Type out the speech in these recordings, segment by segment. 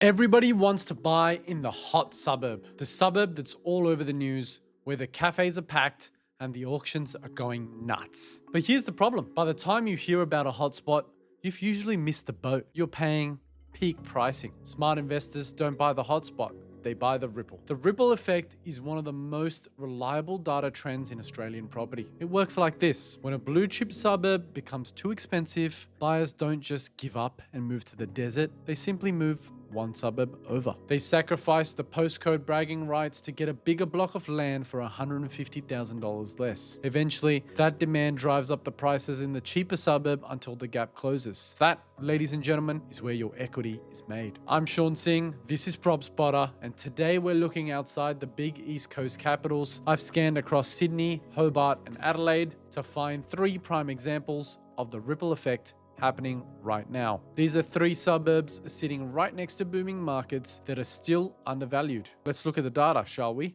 Everybody wants to buy in the hot suburb, the suburb that's all over the news, where the cafes are packed and the auctions are going nuts. But here's the problem. By the time you hear about a hotspot, you've usually missed the boat. You're paying peak pricing. Smart investors don't buy the hotspot. They buy the ripple. The ripple effect is one of the most reliable data trends in Australian property. It works like this. When a blue chip suburb becomes too expensive, buyers don't just give up and move to the desert. They simply move one suburb over. They sacrifice the postcode bragging rights to get a bigger block of land for $150,000 less. Eventually, that demand drives up the prices in the cheaper suburb until the gap closes. That, ladies and gentlemen, is where your equity is made. I'm Sean Singh, this is PropSpotter, and today we're looking outside the big East Coast capitals. I've scanned across Sydney, Hobart, and Adelaide to find 3 prime examples of the ripple effect happening right now. These are 3 suburbs sitting right next to booming markets that are still undervalued. Let's look at the data, shall we?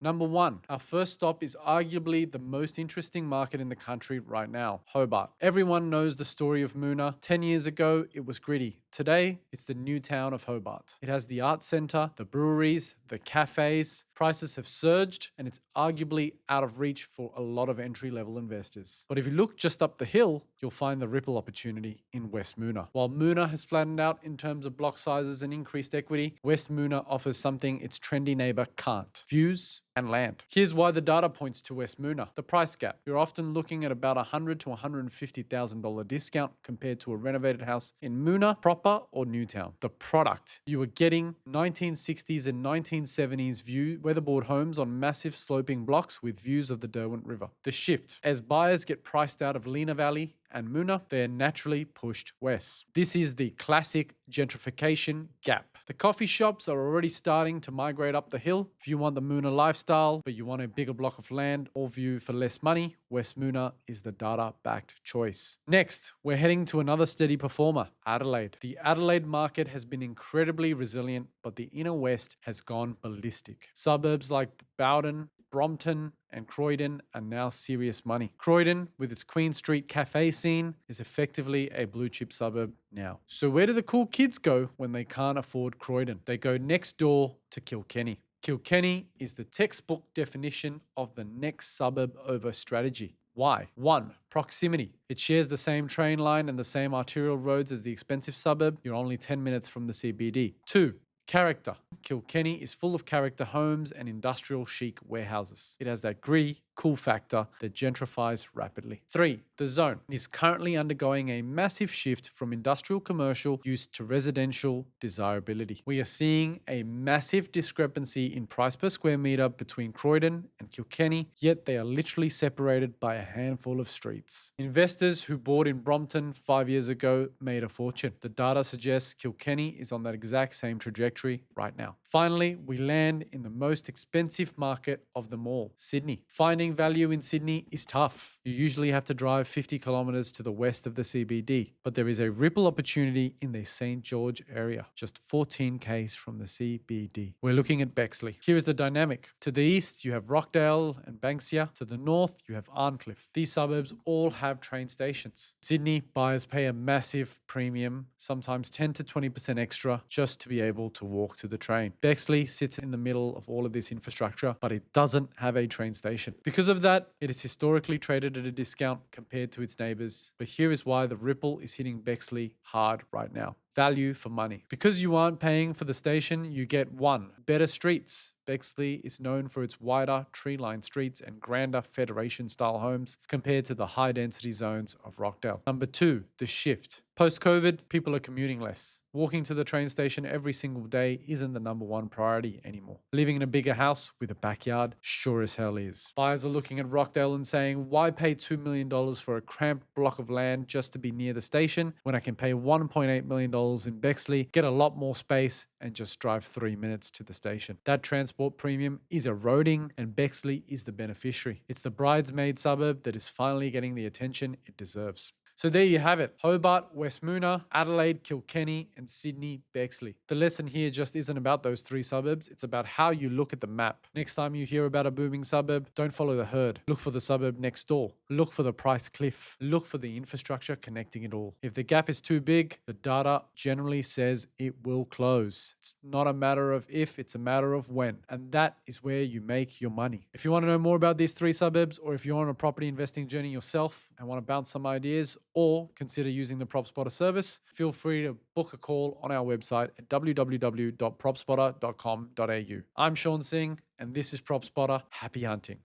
Number 1, our first stop is arguably the most interesting market in the country right now, Hobart. Everyone knows the story of Moona. 10 years ago, it was gritty. Today, it's the new town of Hobart. It has the arts centre, the breweries, the cafes. Prices have surged, and it's arguably out of reach for a lot of entry-level investors. But if you look just up the hill, you'll find the ripple opportunity in West Moona. While Moona has flattened out in terms of block sizes and increased equity, West Moona offers something its trendy neighbour can't: views and land. Here's why the data points to West Moona. The price gap. You're often looking at about $100,000 to $150,000 discount compared to a renovated house in Moona proper or Newtown. The product. You are getting 1960s and 1970s view weatherboard homes on massive sloping blocks with views of the Derwent River. The shift. As buyers get priced out of Lenah Valley and Moona, they're naturally pushed west. This is the classic gentrification gap. The coffee shops are already starting to migrate up the hill. If you want the Moona lifestyle, but you want a bigger block of land or view for less money, West Moona is the data-backed choice. Next, we're heading to another steady performer, Adelaide. The Adelaide market has been incredibly resilient, but the inner west has gone ballistic. Suburbs like Bowden, Brompton, and Croydon are now serious money. Croydon, with its Queen Street cafe scene, is effectively a blue chip suburb now. So where do the cool kids go when they can't afford Croydon? They go next door to Kilkenny. Kilkenny is the textbook definition of the next suburb over strategy. Why? 1, proximity. It shares the same train line and the same arterial roads as the expensive suburb. You're only 10 minutes from the CBD. 2, character. Kilkenny is full of character homes and industrial chic warehouses. It has that gritty, cool factor that gentrifies rapidly. 3, the zone is currently undergoing a massive shift from industrial commercial use to residential desirability. We are seeing a massive discrepancy in price per square meter between Croydon and Kilkenny, yet they are literally separated by a handful of streets. Investors who bought in Brompton 5 years ago made a fortune. The data suggests Kilkenny is on that exact same trajectory right now. Finally, we land in the most expensive market of them all, Sydney. Finding value in Sydney is tough. You usually have to drive 50 kilometers to the west of the CBD, but there is a ripple opportunity in the St. George area, just 14 k's from the CBD. We're looking at Bexley. Here is the dynamic. To the east, you have Rockdale and Banksia. To the north, you have Arncliffe. These suburbs all have train stations. Sydney buyers pay a massive premium, sometimes 10 to 20% extra, just to be able to walk to the train. Bexley sits in the middle of all of this infrastructure, but it doesn't have a train station. Because of that, it is historically traded at a discount compared to its neighbors. But here is why the ripple is hitting Bexley hard right now. Value for money. Because you aren't paying for the station, you get 1, better streets. Bexley is known for its wider tree-lined streets and grander Federation-style homes compared to the high-density zones of Rockdale. Number 2, the shift. Post-COVID, people are commuting less. Walking to the train station every single day isn't the number 1 priority anymore. Living in a bigger house with a backyard sure as hell is. Buyers are looking at Rockdale and saying, why pay $2 million for a cramped block of land just to be near the station when I can pay $1.8 million in Bexley, get a lot more space, and just drive 3 minutes to the station? That transport premium is eroding, and Bexley is the beneficiary. It's the bridesmaid suburb that is finally getting the attention it deserves. So there you have it. Hobart, West Moonah, Adelaide, Kilkenny, and Sydney, Bexley. The lesson here just isn't about those three suburbs. It's about how you look at the map. Next time you hear about a booming suburb, don't follow the herd. Look for the suburb next door. Look for the price cliff. Look for the infrastructure connecting it all. If the gap is too big, the data generally says it will close. It's not a matter of if, it's a matter of when. And that is where you make your money. If you want to know more about these three suburbs, or if you're on a property investing journey yourself and want to bounce some ideas or consider using the PropSpotter service, feel free to book a call on our website at www.propspotter.com.au. I'm Sean Singh, and this is PropSpotter. Happy hunting.